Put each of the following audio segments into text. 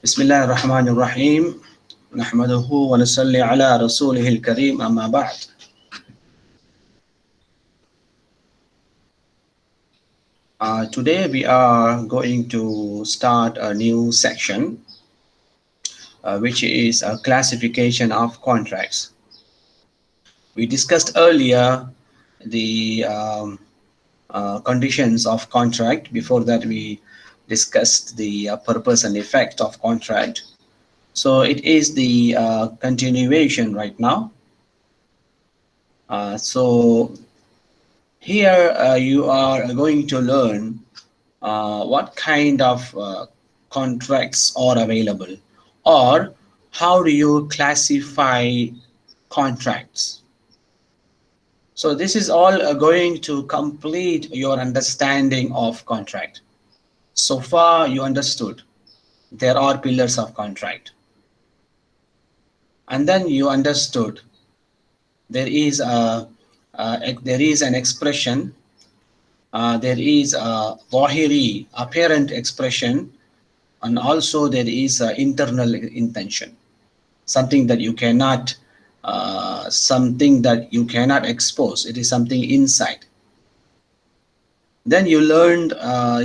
بسم الله الرحمن الرحيم نحمده ونصلي على رسوله الكريم أما بعد. Today we are going to start a new section which is a classification of contracts. We discussed earlier the conditions of contract. Before that we discussed the purpose and effect of contract. So it is the continuation right now. So here you are going to learn what kind of contracts are available, or how do you classify contracts. So this is all going to complete your understanding of contract. So far you understood there are pillars of contract, and then you understood there is an expression, there is a zahiri apparent expression, and also there is internal intention, something that you cannot expose. It is something inside. Then you learned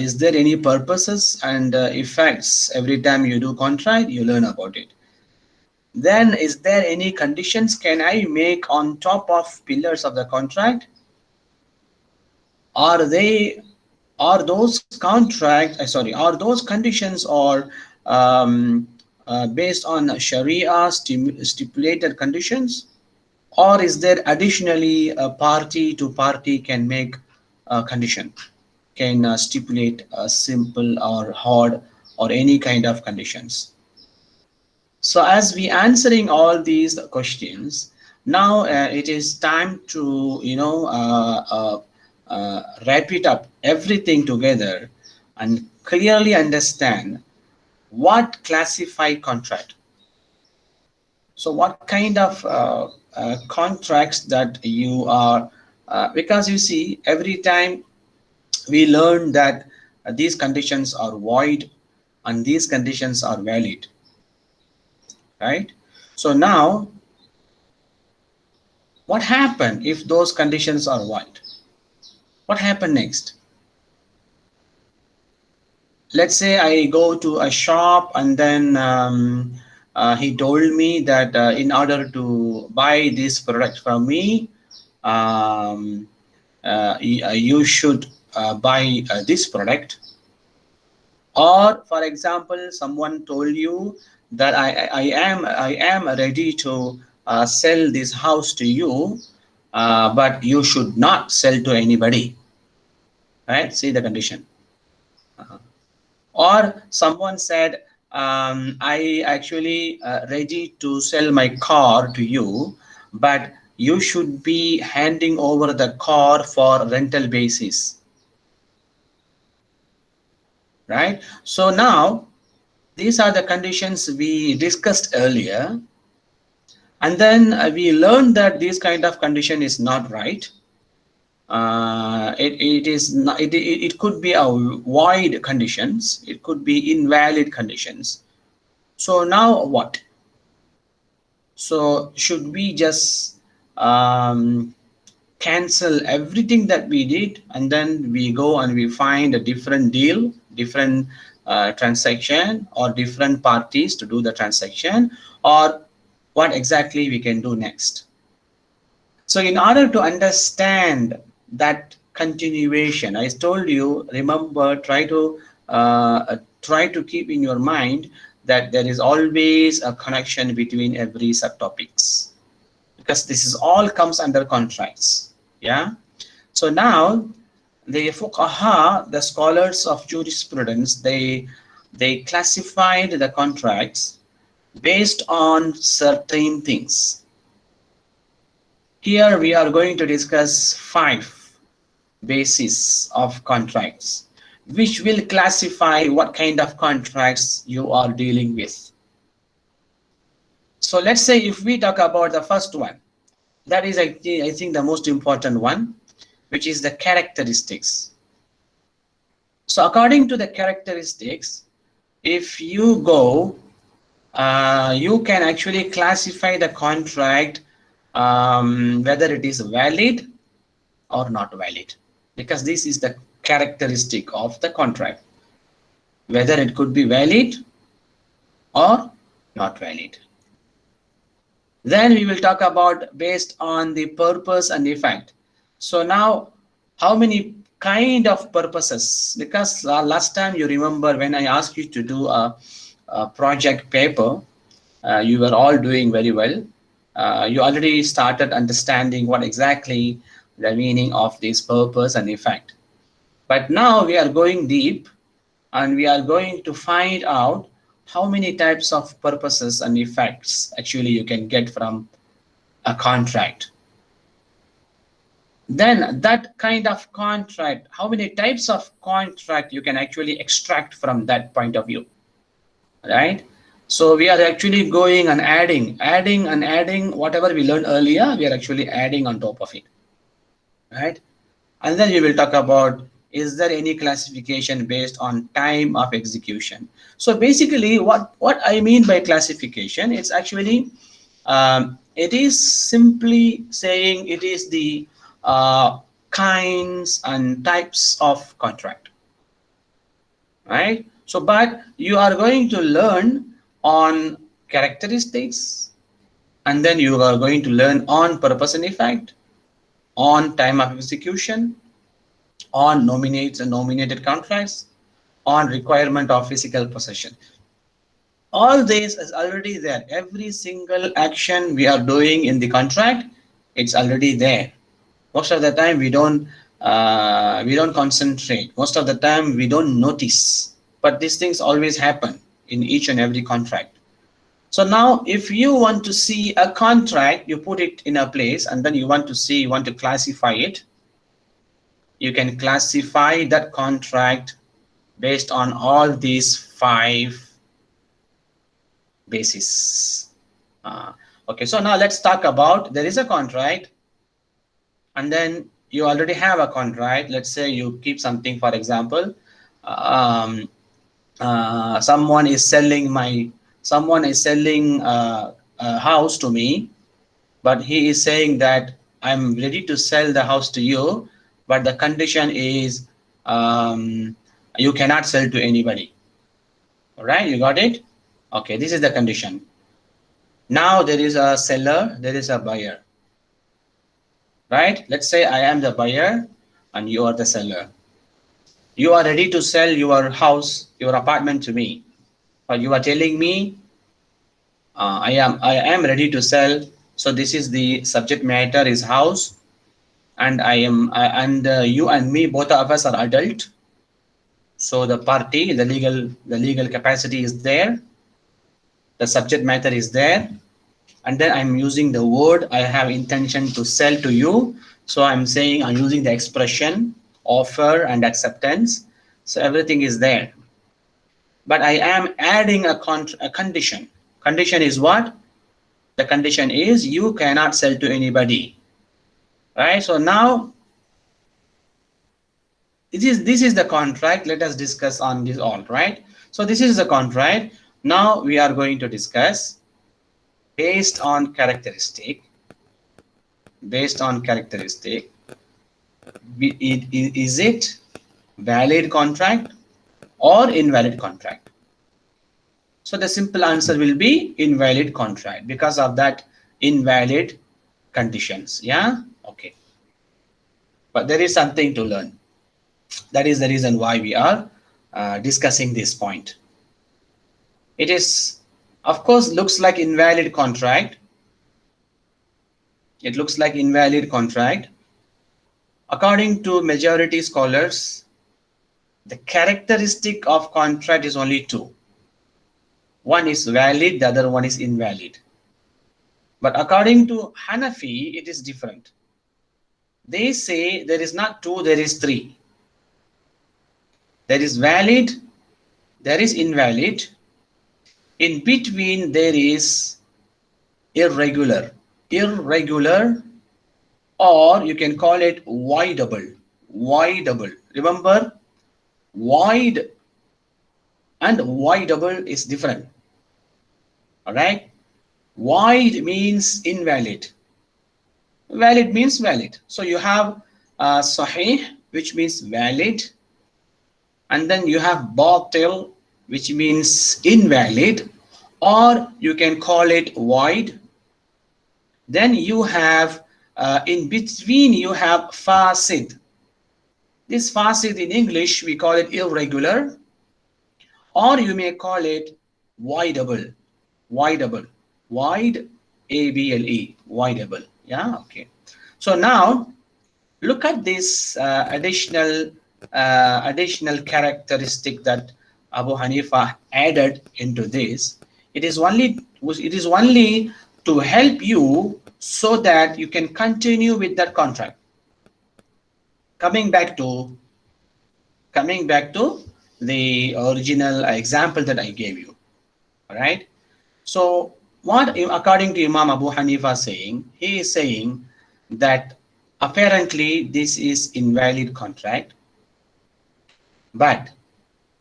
is there any purposes and effects every time you do contract, you learn about it. Then is there any conditions can I make on top of pillars of the contract? Are those conditions are based on Sharia stipulated conditions, or is there additionally a party to party can make a condition, can stipulate a simple or hard or any kind of conditions? So as we answering all these questions, now it is time to wrap it up everything together and clearly understand what classify contract. So what kind of contracts that you are, because you see every time we learn that these conditions are void and these conditions are valid, right? So now what happen if those conditions are void? What happened next? Let's say I go to a shop and then he told me that in order to buy this product from me, you should buy this product. Or for example, someone told you that I am ready to sell this house to you, but you should not sell to anybody, right? See the condition. Or someone said, I actually ready to sell my car to you, but you should be handing over the car for rental basis, right? So now these are the conditions we discussed earlier, and then we learned that this kind of condition is not right. It is not, it could be a void conditions, it could be invalid conditions. So now what? So should we just cancel everything that we did and then we go and we find a different deal, different transaction, or different parties to do the transaction, or what exactly we can do next? So in order to understand that continuation, I told you, remember, try to keep in your mind that there is always a connection between every subtopics, because this is all comes under contracts. Yeah. So now the fuqaha, the scholars of jurisprudence, they classified the contracts based on certain things. Here we are going to discuss 5 bases of contracts, which will classify what kind of contracts you are dealing with. So let's say if we talk about the first one, that is I think the most important one, which is the characteristics. So according to the characteristics, if you go you can actually classify the contract whether it is valid or not valid, because this is the characteristic of the contract, whether it could be valid or not valid. Then we will talk about based on the purpose and effect. So now, how many kind of purposes? Because last time you remember when I asked you to do a project paper, you were all doing very well. You already started understanding what exactly the meaning of this purpose and effect. But now we are going deep and we are going to find out how many types of purposes and effects actually you can get from a contract. Then that kind of contract, how many types of contract you can actually extract from that point of view, right? So we are actually going and adding whatever we learned earlier, we are actually adding on top of it, right? And then we will talk about, is there any classification based on time of execution? So basically what I mean by classification, it's actually it is simply saying it is the kinds and types of contract, right? So but you are going to learn on characteristics, and then you are going to learn on purpose and effect, on time of execution, on nominates and nominated contracts, on requirement of physical possession. All this is already there. Every single action we are doing in the contract, it's already there. Most of the time we don't concentrate. Most of the time we don't notice. But these things always happen in each and every contract. So now if you want to see a contract, you put it in a place, and then you want to see, you want to classify it. You can classify that contract based on all these 5 basis. Okay, so now let's talk about, there is a contract, and then you already have a contract. Let's say you keep something, for example, someone is selling a house to me, but he is saying that I'm ready to sell the house to you, but the condition is you cannot sell to anybody. All right, you got it? Okay, this is the condition. Now there is a seller, there is a buyer, right? Let's say I am the buyer and you are the seller. You are ready to sell your house, your apartment to me, but you are telling me I am ready to sell. So this is the subject matter is house, and you and me, both of us are adult. So the party, the legal capacity is there. The subject matter is there, and then I'm using the word I have intention to sell to you. So I'm saying, I'm using the expression offer and acceptance. So everything is there, but I am adding a condition. Condition is what? The condition is you cannot sell to anybody, right? So now this is the contract. Let us discuss on this all, right? So this is the contract. Now we are going to discuss based on characteristic. Based on characteristic, is it valid contract or invalid contract? So the simple answer will be invalid contract because of that invalid conditions. Yeah, okay. But there is something to learn. That is the reason why we are discussing this point. It is, of course, looks like invalid contract. It looks like invalid contract. According to majority scholars, the characteristic of contract is only 2. One is valid, the other one is invalid. But according to Hanafi, it is different. They say there is not 2, there is 3. There is valid, there is invalid. In between, there is irregular. Irregular, or you can call it voidable. Voidable. Remember, void and voidable is different. All right. Void means invalid. Valid means valid. So you have sahih, which means valid, and then you have batil, which means invalid, or you can call it void. Then you have in between you have fasid. This fasid in English we call it irregular, or you may call it voidable. Voidable. Void, able, voidable. Yeah, okay. So now look at this additional characteristic that Abu Hanifa added into this. It is only to help you so that you can continue with that contract. Coming back to the original example that I gave you. All right. So what, according to Imam Abu Hanifa saying, he is saying that apparently this is invalid contract, but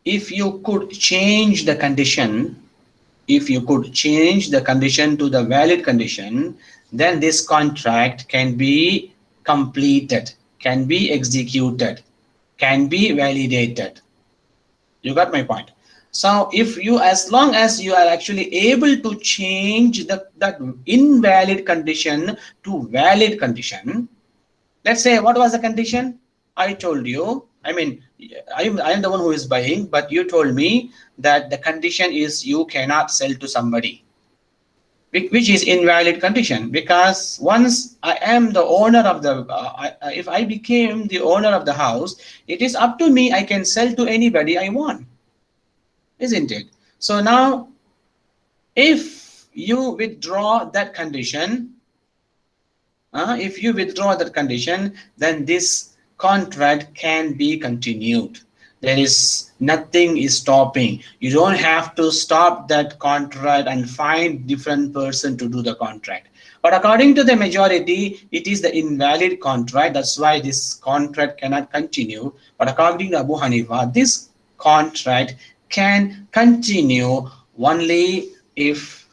if you could change the condition, to the valid condition, then this contract can be completed, can be executed, can be validated. You got my point. So if you, as long as you are actually able to change that invalid condition to valid condition, let's say, what was the condition? I told you, I mean, I am the one who is buying, but you told me that the condition is you cannot sell to somebody, which is invalid condition, because once I am the owner of the, if I became the owner of the house, it is up to me, I can sell to anybody I want, isn't it? So now, if you withdraw that condition, then this contract can be continued. There is nothing is stopping. You don't have to stop that contract and find different person to do the contract. But according to the majority, it is the invalid contract. That's why this contract cannot continue. But according to Abu Hanifa, this contract can continue only if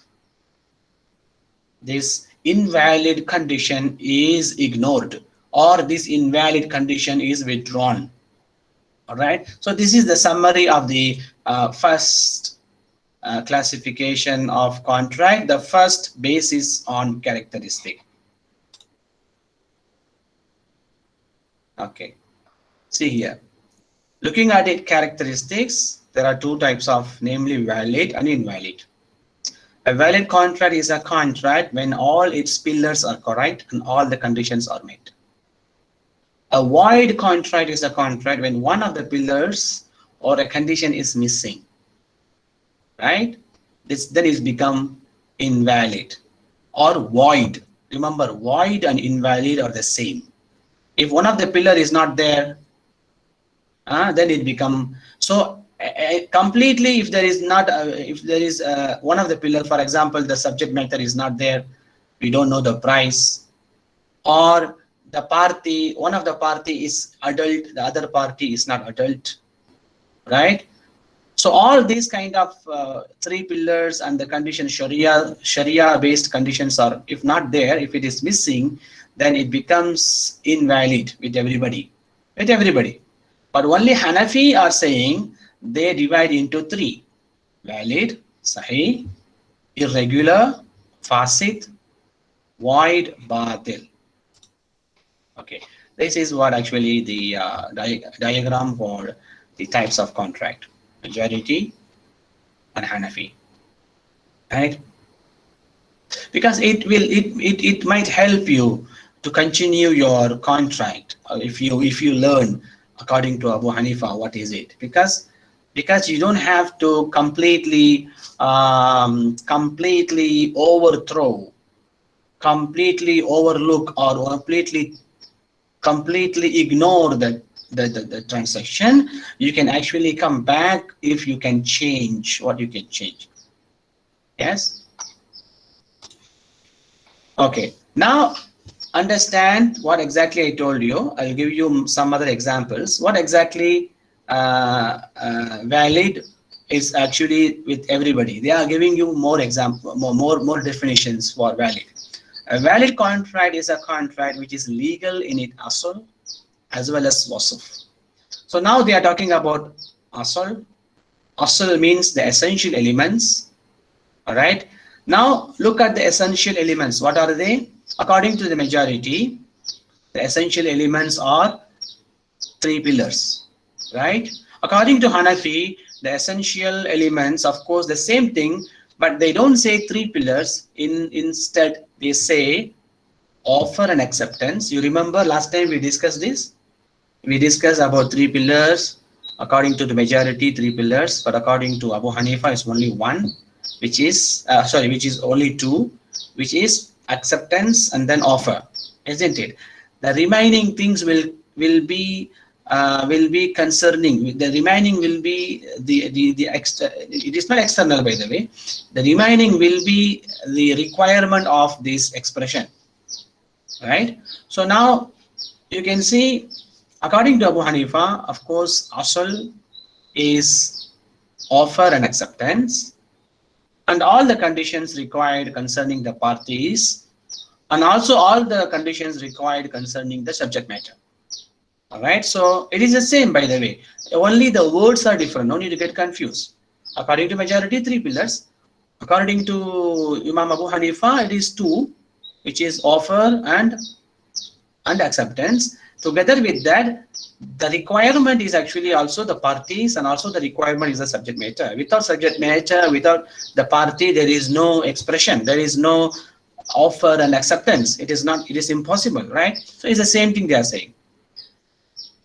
this invalid condition is ignored or this invalid condition is withdrawn. All right. So this is the summary of the first classification of contract, the first basis on characteristic. Okay. See here. Looking at it, characteristics, there are two types of, namely valid and invalid. A valid contract is a contract when all its pillars are correct and all the conditions are met. A void contract is a contract when one of the pillars or a condition is missing, right? This then is become invalid or void. Remember, void and invalid are the same. If one of the pillar is not there, then it become so. Completely, if there is not, if there is one of the pillar, for example, the subject matter is not there, we don't know the price, or the party, one of the party is adult, the other party is not adult, right? So all these kind of three pillars and the condition, Sharia based conditions are, if not there, if it is missing, then it becomes invalid with everybody, But only Hanafi are saying they divide into three: valid, sahih, irregular, fasid, void, batil. Okay, this is what actually the diagram for the types of contract: majority and Hanafi, right? Because it might help you to continue your contract if you learn according to Abu Hanifa what is it, because you don't have to completely overthrow, completely overlook, or completely ignore the transaction. You can actually come back if you can change what you can change. Yes. Okay, now understand what exactly I told you. I'll give you some other examples. What exactly valid is actually with everybody. They are giving you more example, more definitions for valid. A valid contract is a contract which is legal in its asl as well as wasf. So now they are talking about asl. Asl means the essential elements. All right. Now look at the essential elements. What are they? According to the majority, the essential elements are three pillars, right? According to Hanafi, the essential elements, of course, the same thing, but they don't say three pillars. Instead, they say offer and acceptance. You remember last time we discussed this? We discussed about three pillars. According to the majority, three pillars, but according to Abu Hanifa, it's only one, which is which is only two, which is acceptance and then offer, isn't it? The remaining things will be concerning. The remaining will be the extra. It is not external, by the way. The remaining will be the requirement of this expression, right? So now you can see, according to Abu Hanifa, of course, asl is offer and acceptance, and all the conditions required concerning the parties, and also all the conditions required concerning the subject matter. All right, so it is the same, by the way. Only the words are different. No need to get confused. According to majority, three pillars. According to Imam Abu Hanifa, it is two, which is offer and acceptance. Together with that, the requirement is actually also the parties, and also the requirement is the subject matter. Without subject matter, without the party, there is no expression. There is no offer and acceptance. It is not. It is impossible, right? So it's the same thing they are saying.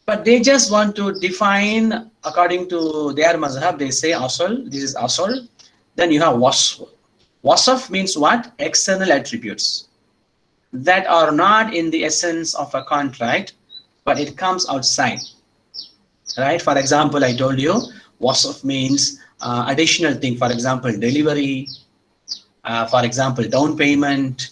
But they just want to define according to their mazhab. They say asl, this is asl. Then you have wasf. Wasf means what? External attributes that are not in the essence of a contract, but it comes outside, right? For example, I told you wasf means additional thing. For example, delivery. For example, down payment.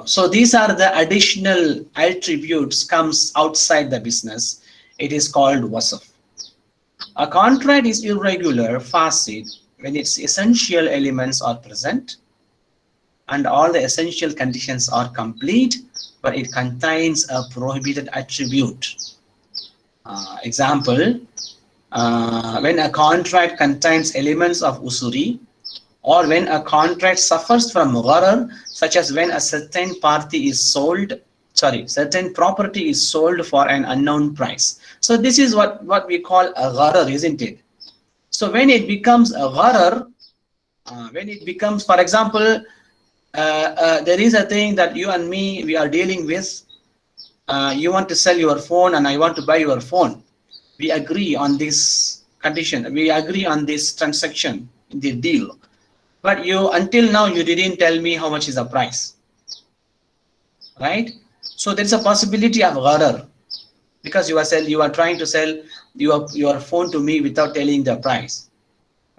So these are the additional attributes comes outside the business. It is called wasf. A contract is irregular, fasid, when its essential elements are present and all the essential conditions are complete, but it contains a prohibited attribute. Example, when a contract contains elements of usuri, or when a contract suffers from gharar, such as when a certain property is sold for an unknown price. So this is what we call a gharar, isn't it? So when it becomes a gharar, when it becomes, for example, there is a thing that you and me, we are dealing with. You want to sell your phone and I want to buy your phone. We agree on this condition. We agree on this transaction, the deal. But you, until now, you didn't tell me how much is the price, right? So there's a possibility of gharar because you are trying to sell your phone to me without telling the price,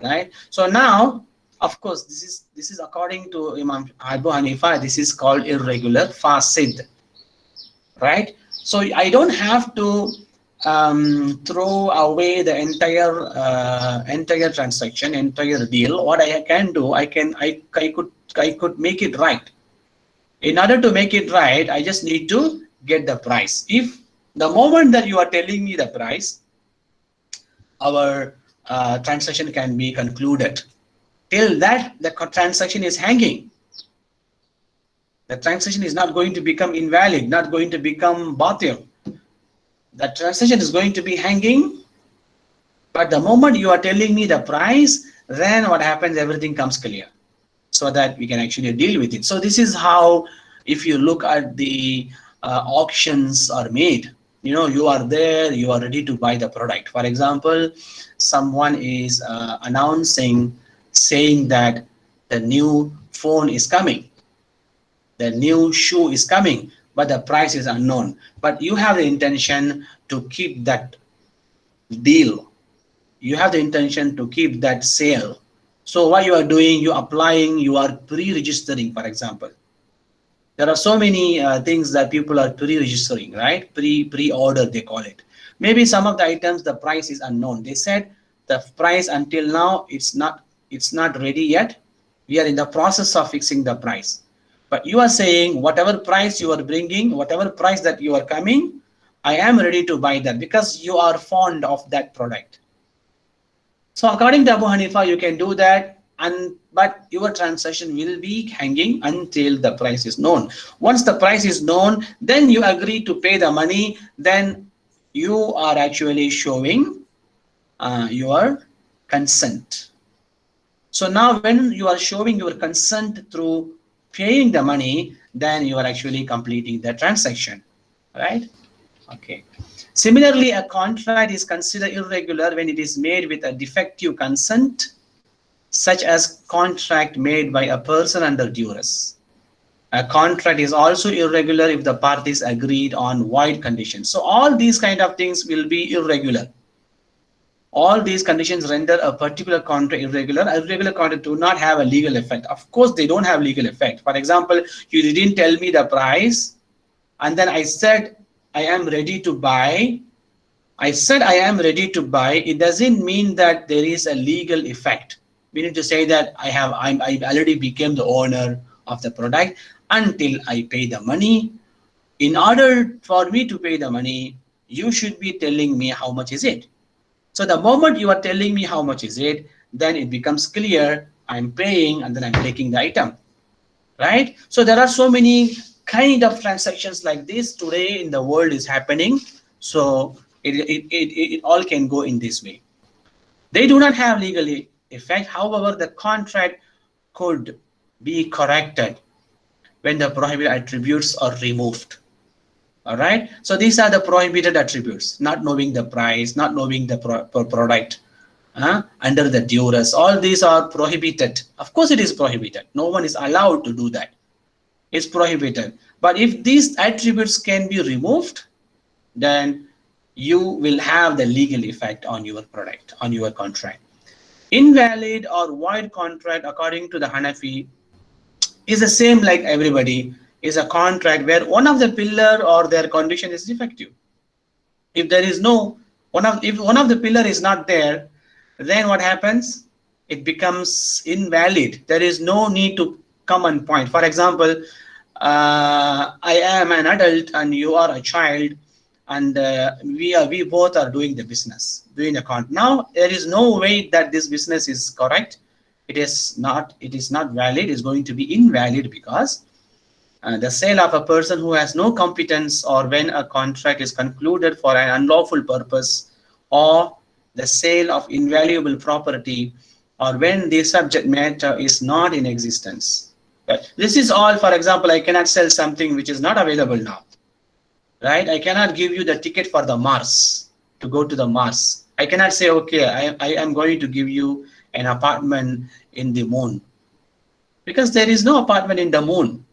right? So now, of course, this is according to Imam Abu Hanifa. This is called irregular fasid, right? So I don't have to throw away the entire transaction, entire deal. What I can do, I could make it right. In order to make it right, I just need to get the price. If the moment that you are telling me the price, our transaction can be concluded. Till that, the transaction is hanging. The transaction is not going to become invalid, not going to become batil. The transaction is going to be hanging, but the moment you are telling me the price, then what happens, everything comes clear so that we can actually deal with it. So this is how, if you look at the auctions are made, you are there, you are ready to buy the product. For example, someone is announcing, saying that the new phone is coming, the new shoe is coming, but the price is unknown. But you have the intention to keep that deal. You have the intention to keep that sale. So what you are doing, you are pre-registering, for example. There are so many things that people are pre-registering, right? Pre-order, they call it. Maybe some of the items, the price is unknown. They said the price until now, it's not ready yet. We are in the process of fixing the price. But you are saying whatever price you are bringing, whatever price that you are coming, I am ready to buy that because you are fond of that product. So according to Abu Hanifa, you can do that, and but your transaction will be hanging until the price is known. Once the price is known, then you agree to pay the money. Then you are actually showing your consent. So now when you are showing your consent through paying the money, then you are actually completing the transaction, right? Okay. Similarly, a contract is considered irregular when it is made with a defective consent, such as contract made by a person under duress. A contract is also irregular if the parties agreed on void conditions. So all these kind of things will be irregular. All these conditions render a particular contract irregular. Irregular contract do not have a legal effect. Of course, they don't have legal effect. For example, you didn't tell me the price, and then I said I am ready to buy. I said I am ready to buy. It doesn't mean that there is a legal effect. We need to say that I already became the owner of the product until I pay the money. In order for me to pay the money, you should be telling me how much is it. So the moment you are telling me how much is it, then it becomes clear I'm paying and then I'm taking the item, right? So there are so many kind of transactions like this today in the world is happening. So it all can go in this way. They do not have legal effect. However, the contract could be corrected when the prohibited attributes are removed. All right. So these are the prohibited attributes: not knowing the price, not knowing the product, under the duress. All these are prohibited. Of course, it is prohibited. No one is allowed to do that. It's prohibited. But if these attributes can be removed, then you will have the legal effect on your product, on your contract. Invalid or void contract, according to the Hanafi, is the same like everybody, is a contract where one of the pillar or their condition is defective. If there is no if one of the pillar is not there, then what happens? It becomes invalid. There is no need to come and point. For example, I am an adult and you are a child, and we both are doing the business, doing the contract. Now there is no way that this business is correct. It is not valid. It's going to be invalid because the sale of a person who has no competence, or when a contract is concluded for an unlawful purpose, or the sale of invaluable property, or when the subject matter is not in existence. This is all. For example, I cannot sell something which is not available now, right? I cannot give you the ticket for the Mars, to go to the Mars. I cannot say, okay, I am going to give you an apartment in the moon, because there is no apartment in the moon,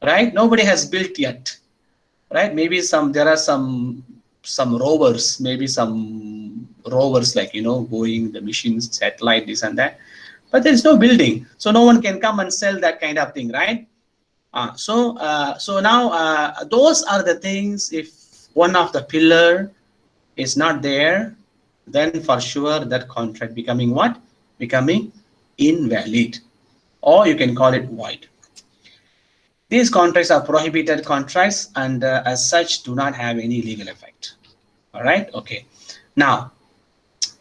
right? Nobody has built yet, right? Maybe there are some rovers, maybe some rovers, like, going the machines, satellite, this and that, but there is no building, so no one can come and sell that kind of thing, right? So now those are the things. If one of the pillar is not there, then for sure that contract becoming what? Becoming invalid, or you can call it void. These contracts are prohibited contracts, and as such do not have any legal effect. All right. Okay. Now,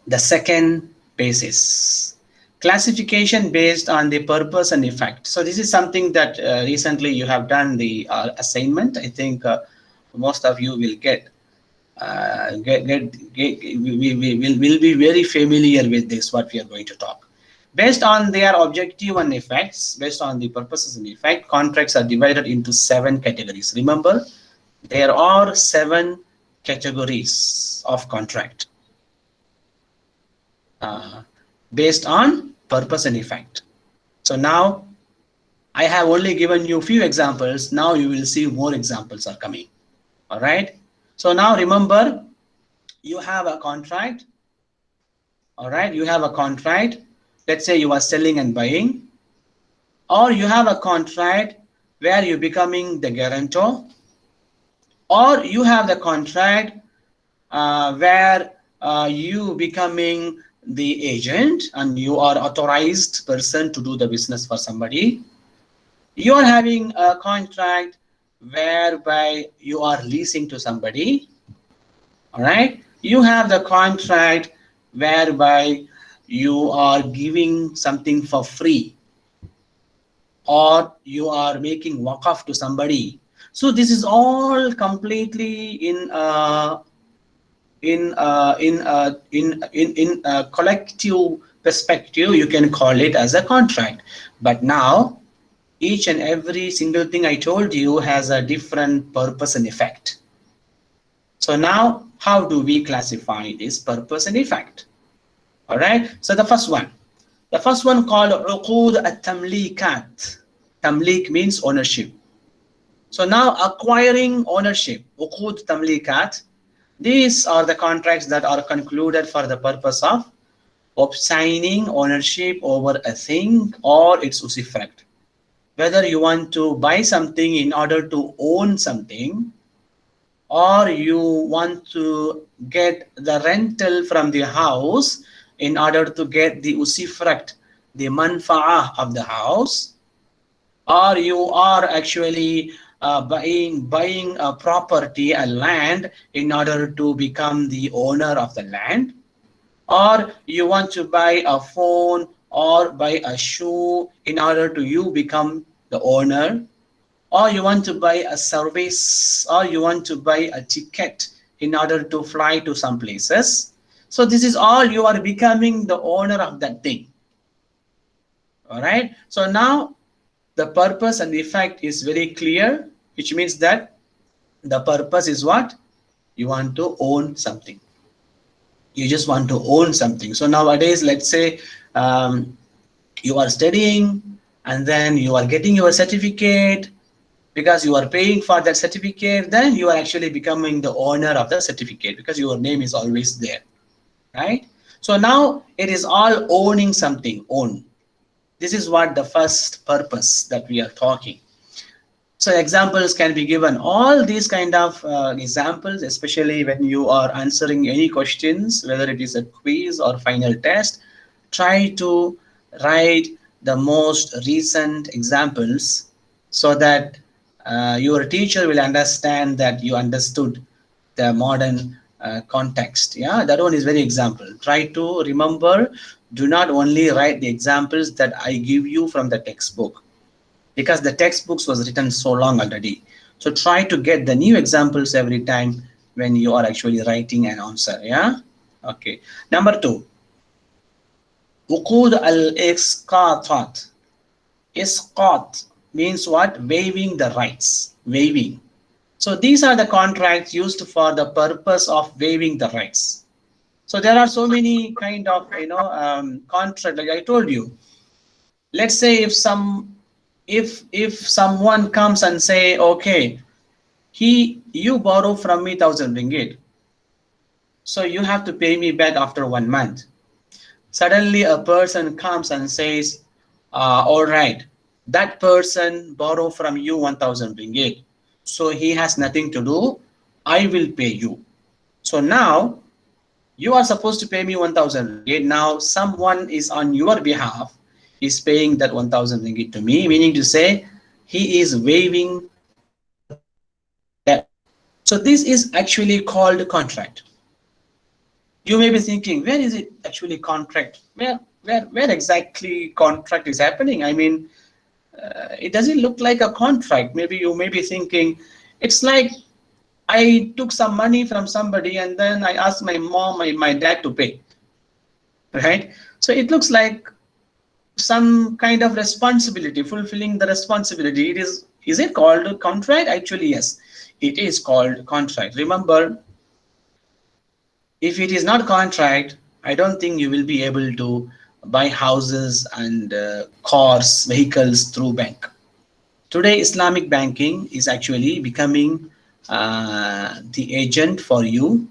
the second basis, classification based on the purpose and effect. So this is something that recently you have done the assignment. I think most of you will will be very familiar with this, what we are going to talk. Based on their objective and effects, based on the purposes and effect, contracts are divided into 7 categories. Remember, there are 7 categories of contract based on purpose and effect. So now I have only given you a few examples. Now you will see more examples are coming. All right. So now remember, you have a contract. All right. You have a contract. Let's say you are selling and buying, or you have a contract where you're becoming the guarantor, or you have the contract where you becoming the agent and you are authorized person to do the business for somebody. You are having a contract whereby you are leasing to somebody. All right. You have the contract whereby you are giving something for free or you are making waqf to somebody. So this is all completely in a collective perspective. You can call it as a contract. But now each and every single thing I told you has a different purpose and effect. So now how do we classify this purpose and effect? All right. So the first one called uqud at-tamlikat. Tamlik means ownership. So now acquiring ownership, uqud tamlikat, these are the contracts that are concluded for the purpose of obtaining ownership over a thing or its usufruct. Whether you want to buy something in order to own something, or you want to get the rental from the house in order to get the usufruct, the manfa'ah of the house, or you are actually buying a property, a land, in order to become the owner of the land, or you want to buy a phone or buy a shoe in order to you become the owner, or you want to buy a service or you want to buy a ticket in order to fly to some places. So this is all you are becoming the owner of that thing. All right. So now the purpose and the effect is very clear, which means that the purpose is what? You want to own something. You just want to own something. So nowadays, let's say you are studying and then you are getting your certificate. Because you are paying for that certificate, then you are actually becoming the owner of the certificate because your name is always there, right? So now it is all owning something, own. This is what the first purpose that we are talking. So examples can be given. All these kind of examples, especially when you are answering any questions, whether it is a quiz or final test, try to write the most recent examples so that your teacher will understand that you understood the modern context. Yeah, that one is very example. Try to remember, do not only write the examples that I give you from the textbook, because the textbooks was written so long already. So try to get the new examples every time when you are actually writing an answer. Yeah. Okay. Number two, uqud al-isqatat. Isqat means what? Waiving the rights. Waiving. So these are the contracts used for the purpose of waiving the rights. So there are so many kind of contract. Like I told you, let's say if someone comes and say, okay, you borrow from me 1,000 ringgit, so you have to pay me back after 1 month. Suddenly a person comes and says, all right, that person borrow from you 1,000 ringgit, so he has nothing to do, I will pay you. So now you are supposed to pay me 1,000 ringgit. Now someone is on your behalf is paying that 1,000 ringgit to me, meaning to say he is waiving the debt. So this is actually called contract. You may be thinking, where is it actually contract? Where exactly contract is happening? I mean, it doesn't look like a contract. Maybe you may be thinking, it's like I took some money from somebody and then I asked my mom, my dad to pay, right? So it looks like some kind of responsibility, fulfilling the responsibility. Is it called a contract? Actually, yes, it is called contract. Remember, if it is not contract, I don't think you will be able to buy houses and cars, vehicles through bank. Today, Islamic banking is actually becoming the agent for you,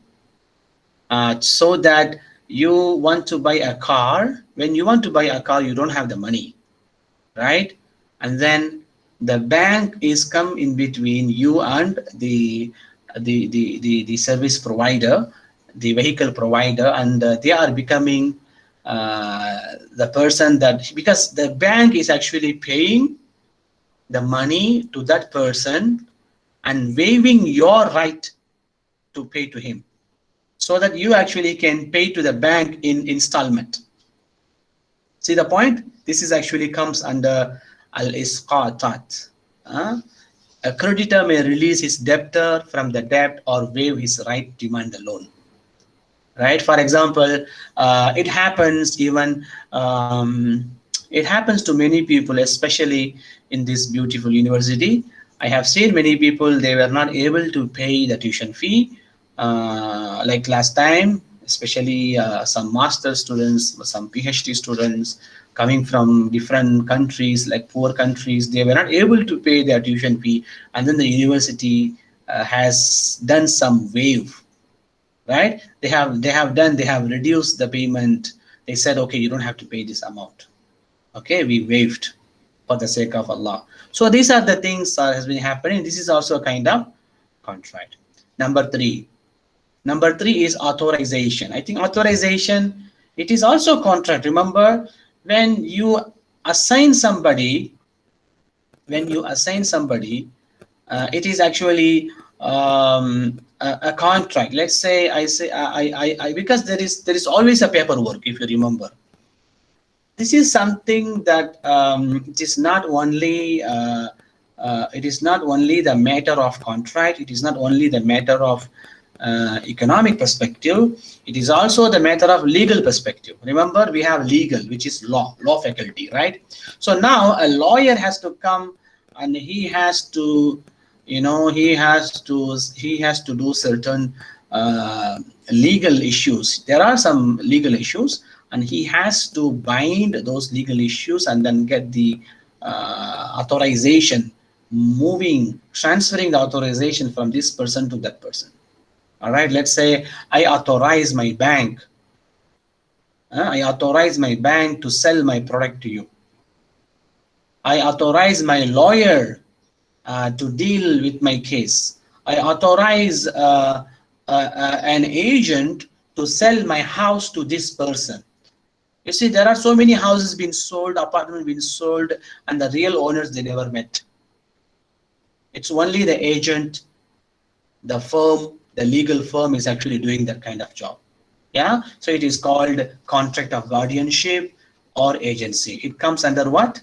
so that you want to buy a car. When you want to buy a car, you don't have the money, right? And then the bank is come in between you and the service provider, the vehicle provider, and they are becoming the person that, because the bank is actually paying the money to that person and waiving your right to pay to him, so that you actually can pay to the bank in installment. See the point? This is actually comes under al-isqatat. A creditor may release his debtor from the debt or waive his right to demand the loan. Right? For example, it happens even it happens to many people, especially in this beautiful university. I have seen many people, they were not able to pay the tuition fee like last time, especially some master students, some PhD students coming from different countries, like poor countries, they were not able to pay their tuition fee, and then the university has done some waive, right? They have reduced the payment. They said, okay, you don't have to pay this amount. Okay, we waived for the sake of Allah. So these are the things that has been happening. This is also a kind of contract. Number three is authorization. I think authorization, it is also contract. Remember, when you assign somebody, it is actually a contract. Let's say I because there is always a paperwork, if you remember. This is something that it is not only the matter of contract, it is not only the matter of economic perspective, it is also the matter of legal perspective. Remember, we have legal, which is law faculty, right? So now a lawyer has to come and he has to, he has to do certain legal issues. There are some legal issues, and he has to bind those legal issues and then get the authorization, transferring the authorization from this person to that person. All right, let's say I authorize my bank. I authorize my bank to sell my product to you. I authorize my lawyer to deal with my case. I authorize an agent to sell my house to this person. You see, there are so many houses being sold, apartments being sold, and the real owners, they never met. It's only the agent, the firm, the legal firm is actually doing that kind of job. Yeah, so it is called contract of guardianship or agency. It comes under what?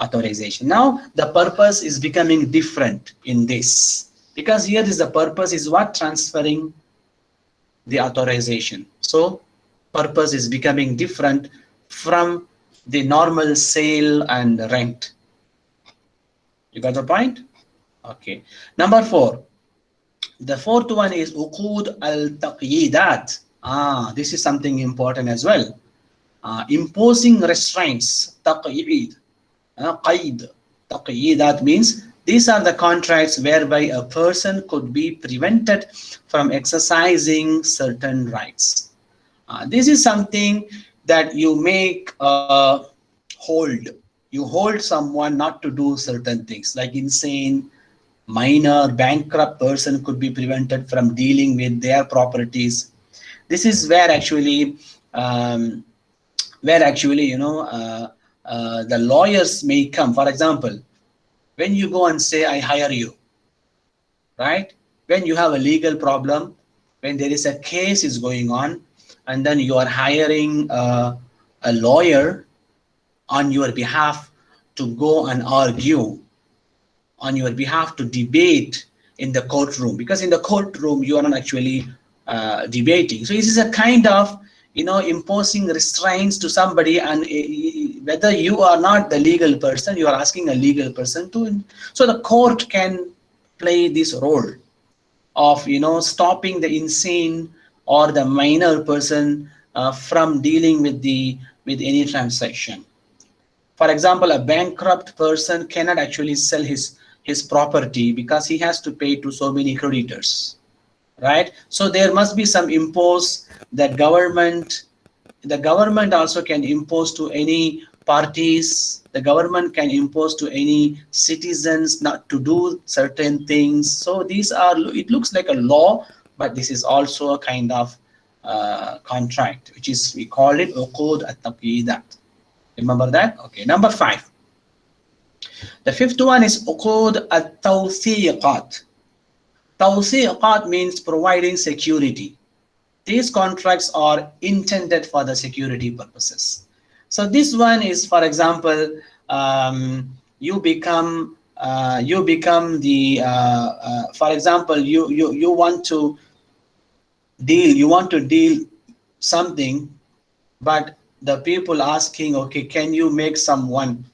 Authorization. Now the purpose is becoming different in this, because here is the purpose is what? Transferring the authorization. So purpose is becoming different from the normal sale and rent. You got the point? Okay. Number 4. The fourth one is uqud al-taqyidat. This is something important as well. Imposing restraints. Taqyid. Qaid. Taqyidat means these are the contracts whereby a person could be prevented from exercising certain rights. This is something that you make hold. You hold someone not to do certain things, like insane, minor, bankrupt person could be prevented from dealing with their properties. This is where actually, the lawyers may come. For example, when you go and say, I hire you, right? When you have a legal problem, when there is a case is going on, and then you are hiring a lawyer on your behalf to go and argue, on your behalf to debate in the courtroom, because in the courtroom you are not actually debating. So this is a kind of imposing restraints to somebody, and whether you are not the legal person, you are asking a legal person to. So the court can play this role of stopping the insane or the minor person from dealing with any transaction. For example, a bankrupt person cannot actually sell his property because he has to pay to so many creditors, right? So there must be some impose that the government also can impose to any parties. The government can impose to any citizens not to do certain things. So these are, it looks like a law, but this is also a kind of contract, which is, we call it uqud at-taqyidat. Remember that? Okay. Number 5. The fifth one is uqud at-tawthiqat. Tawthiqat means providing security. These contracts are intended for the security purposes. So this one is, for example, you become the for example, you want to deal something, but the people asking, okay, can you make someone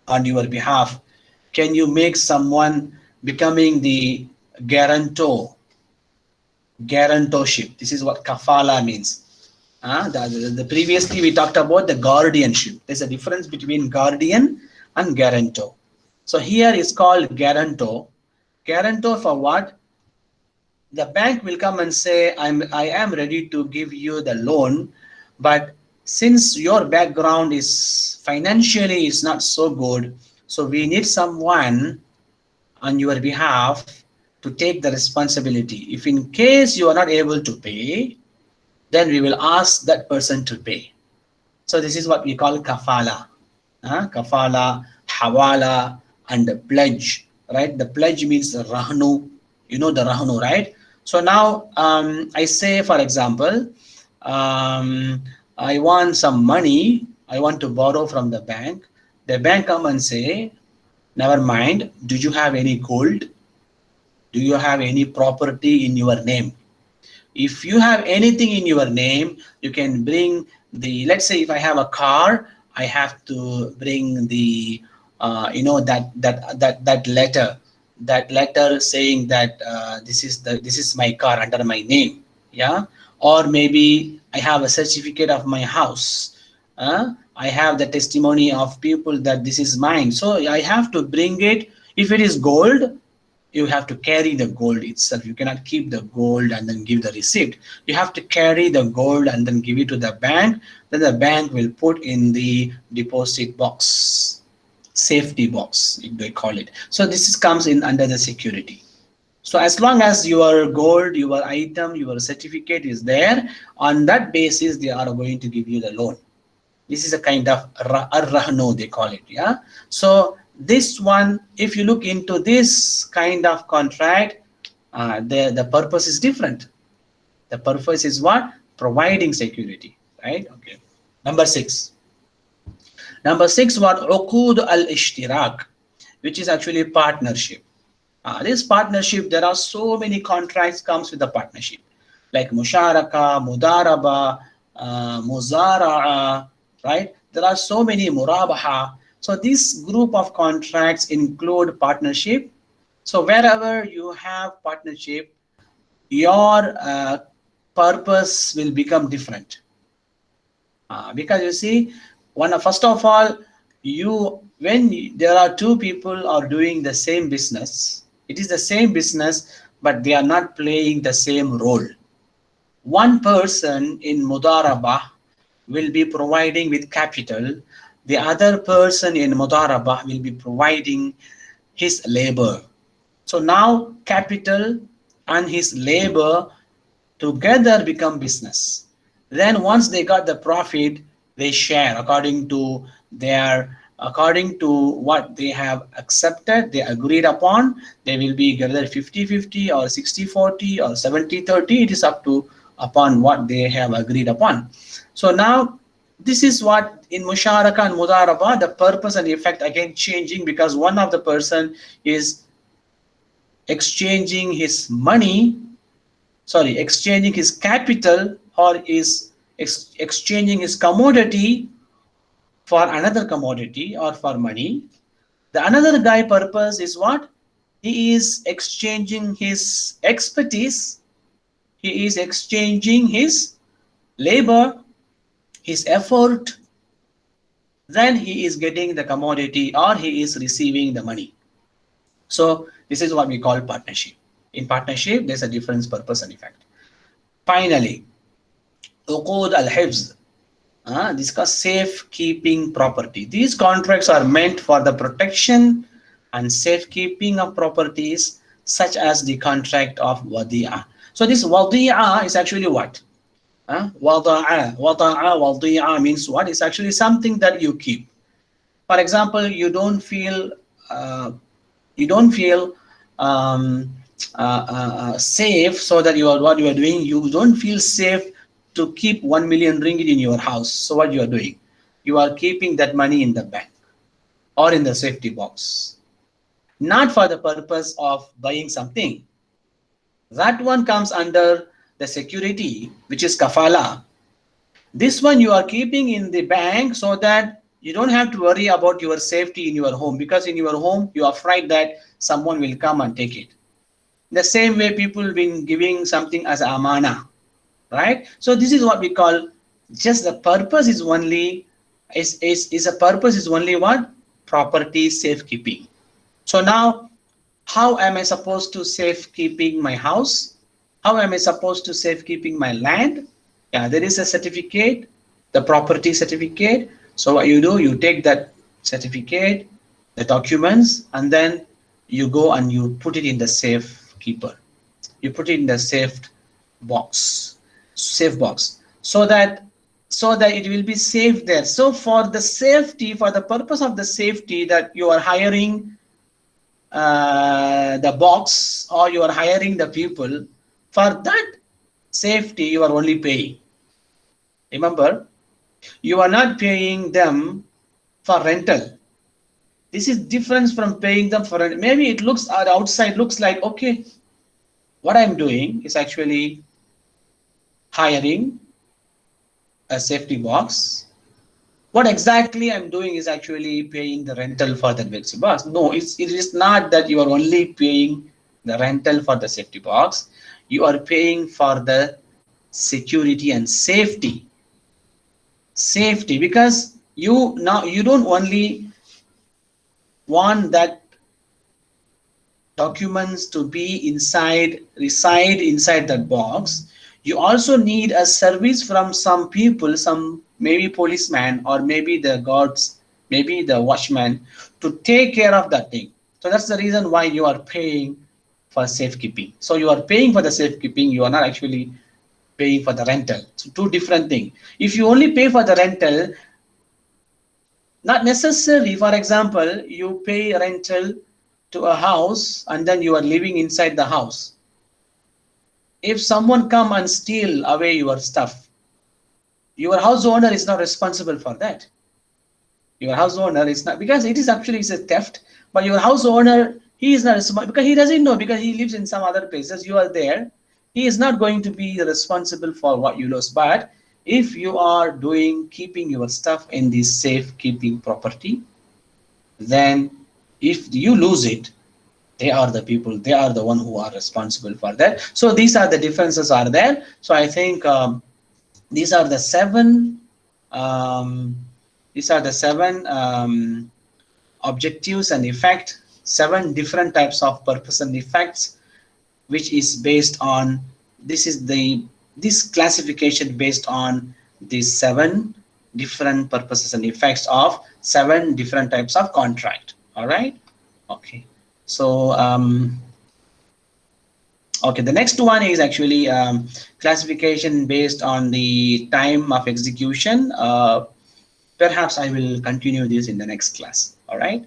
on your behalf? Can you make someone becoming the guarantor? Guarantorship. This is what kafala means. The previously we talked about the guardianship. There's a difference between guardian and guarantor. So here is called guarantor. Guarantor for what? The bank will come and say, I am ready to give you the loan, but since your background is financially is not so good, so we need someone on your behalf to take the responsibility. If in case you are not able to pay, then we will ask that person to pay. So this is what we call kafala. Kafala, hawala, and the pledge, right? The pledge means the rahnu. You know the rahnu, right? So now I say, for example, I want some money. I want to borrow from the bank. The bank come and say, never mind. Do you have any gold? Do you have any property in your name? If you have anything in your name, you can bring the, let's say if I have a car, I have to bring the, that letter saying that this is my car under my name, yeah. Or maybe I have a certificate of my house. I have the testimony of people that this is mine. So I have to bring it. If it is gold, you have to carry the gold itself. You cannot keep the gold and then give the receipt. You have to carry the gold and then give it to the bank. Then the bank will put in the deposit box, safety box, they call it. So this comes in under the security. So as long as your gold, your item, your certificate is there, on that basis they are going to give you the loan. This is a kind of ar-rahnu, they call it, yeah. So this one, if you look into this kind of contract, the purpose is different. The purpose is what? Providing security, right? Okay. Number 6. Number 6, what? Uqud al-ishtirak, which is actually partnership. This partnership, there are so many contracts comes with the partnership, like musharaka, mudaraba, muzara'a, right? There are so many, murabaha. So this group of contracts include partnership. So wherever you have partnership, your purpose will become different. Because you see, first of all, when there are two people are doing the same business, it is the same business, but they are not playing the same role. One person in mudarabah will be providing with capital. The other person in mudarabah will be providing his labor. So now capital and his labor together become business. Then once they got the profit, they share according to what they have accepted, they agreed upon. They will be either 50-50 or 60-40 or 70-30. It is up to upon what they have agreed upon. So now this is what in musharaka and mudaraba, the purpose and effect again changing, because one of the person is exchanging his money, exchanging his capital, or is exchanging his commodity for another commodity or for money. The another guy purpose is what? He is exchanging his expertise. He is exchanging his labor, his effort. Then he is getting the commodity or he is receiving the money. So this is what we call partnership. In partnership, there's a different purpose and effect. Finally, uqud al-hifz. Discuss safekeeping property. These contracts are meant for the protection and safekeeping of properties, such as the contract of wadi'ah. So this wadi'ah is actually what? Wada'a means what? It's actually something that you keep. For example, uh, you don't feel um, safe, so that you are what you are doing. You don't feel safe to keep 1 million ringgit in your house. So what you are doing? You are keeping that money in the bank or in the safety box, not for the purpose of buying something. That one comes under the security, which is kafala. This one you are keeping in the bank so that you don't have to worry about your safety in your home, because in your home you are afraid that someone will come and take it. The same way people been giving something as amana, right? So this is what we call, just the purpose is only is a purpose is only what? Property safekeeping. So now, how am I supposed to safekeeping my house? How am I supposed to safekeeping my land? Yeah, there is a certificate, the property certificate. So what you do, you take that certificate, the documents, and then you go and you put it in the safe keeper. You put it in the safe box, so that it will be safe there. So for the safety, for the purpose of the safety, that you are hiring the box, or you are hiring the people, for that safety you are only paying. Remember, you are not paying them for rental. This is difference from paying them for rent. Maybe it looks outside looks like, okay, what I'm doing is actually hiring a safety box. What exactly I'm doing is actually paying the rental for that safety box. No, it is not that you are only paying the rental for the safety box. You are paying for the security and safety. Safety, because you don't only want that documents to be reside inside that box. You also need a service from some people, some maybe policeman, or maybe the guards, maybe the watchman, to take care of that thing. So that's the reason why you are paying for safekeeping. So you are paying for the safekeeping, you are not actually paying for the rental. So two different things. If you only pay for the rental, not necessarily, for example, you pay rental to a house and then you are living inside the house. If someone come and steal away your stuff, your house owner is not responsible for that. Your house owner is not, because it is actually is a theft, but your house owner, he is not responsible because he doesn't know, because he lives in some other places. You are there. He is not going to be responsible for what you lose. But if you are doing keeping your stuff in this safe keeping property, then if you lose it, they are the people, they are the one who are responsible for that. So these are the differences are there. So I think these are the seven um, objectives and effect, seven different types of purpose and effects, which is based on, this classification based on these seven different purposes and effects of seven different types of contract. All right. Okay. So okay, the next one is actually classification based on the time of execution. Perhaps I will continue this in the next class. All right.